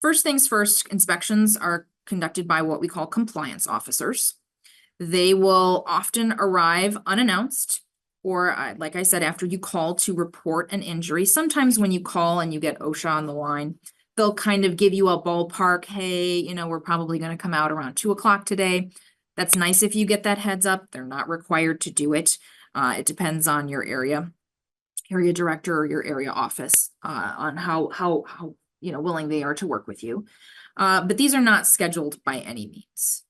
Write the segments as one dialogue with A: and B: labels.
A: First things first, inspections are conducted by what we call compliance officers. They will often arrive unannounced, or like I said, after you call to report an injury. Sometimes when you call and you get OSHA on the line, they'll kind of give you a ballpark, hey, you know, we're probably going to come out around 2 o'clock today. That's nice if you get that heads up. They're not required to do it. It depends on your area director or your area office on how willing they are to work with you. But these are not scheduled by any means.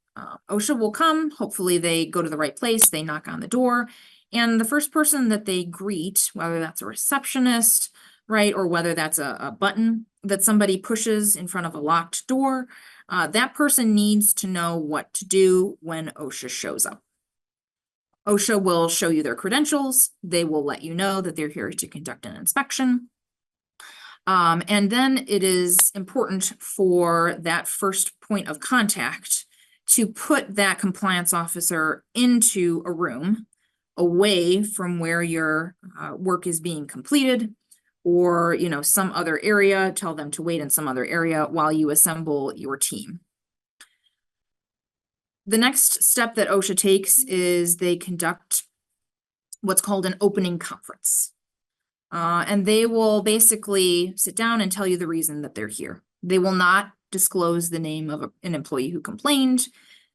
A: OSHA will come, hopefully they go to the right place, they knock on the door, and the first person that they greet, whether that's a receptionist, right, or whether that's a button that somebody pushes in front of a locked door, that person needs to know what to do when OSHA shows up. OSHA will show you their credentials. They will let you know that they're here to conduct an inspection. And then it is important for that first point of contact to put that compliance officer into a room away from where your work is being completed, or, you know, some other area. Tell them to wait in some other area while you assemble your team. The next step that OSHA takes is they conduct what's called an opening conference. And they will basically sit down and tell you the reason that they're here. They will not disclose the name of an employee who complained.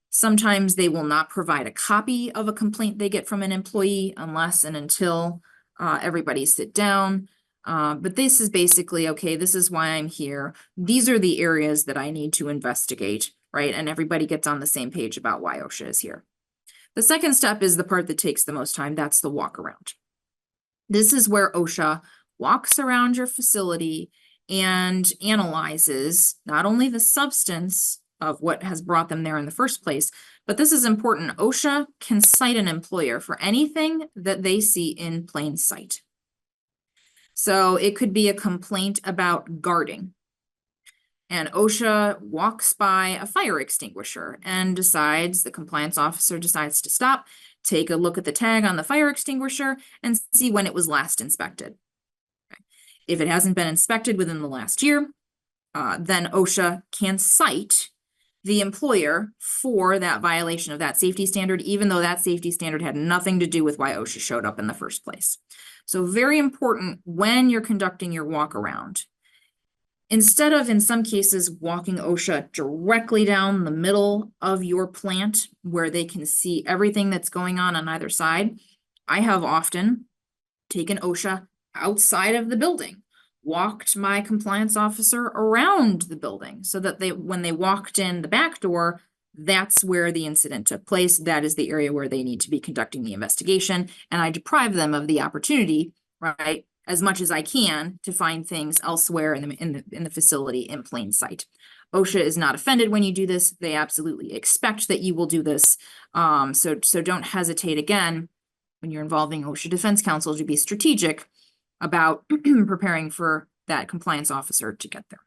A: Sometimes they will not provide a copy of a complaint they get from an employee unless and until everybody sit down. But this is basically, okay, this is why I'm here. These are the areas that I need to investigate, right? And everybody gets on the same page about why OSHA is here. The second step is the part that takes the most time. That's the walk around. This is where OSHA walks around your facility and analyzes not only the substance of what has brought them there in the first place, but this is important. OSHA can cite an employer for anything that they see in plain sight. So it could be a complaint about guarding, and OSHA walks by a fire extinguisher and decides, the compliance officer decides to stop, take a look at the tag on the fire extinguisher and see when it was last inspected. Okay. If it hasn't been inspected within the last year, then OSHA can cite the employer for that violation of that safety standard, even though that safety standard had nothing to do with why OSHA showed up in the first place. So very important when you're conducting your walk around. Instead of, in some cases, walking OSHA directly down the middle of your plant where they can see everything that's going on either side, I have often taken OSHA outside of the building, walked my compliance officer around the building so that when they walked in the back door, that's where the incident took place. That is the area where they need to be conducting the investigation. And I deprive them of the opportunity, right, as much as I can to find things elsewhere in the facility in plain sight. OSHA is not offended when you do this. They absolutely expect that you will do this. So don't hesitate, again, when you're involving OSHA Defense Counsel, to be strategic about preparing for that compliance officer to get there.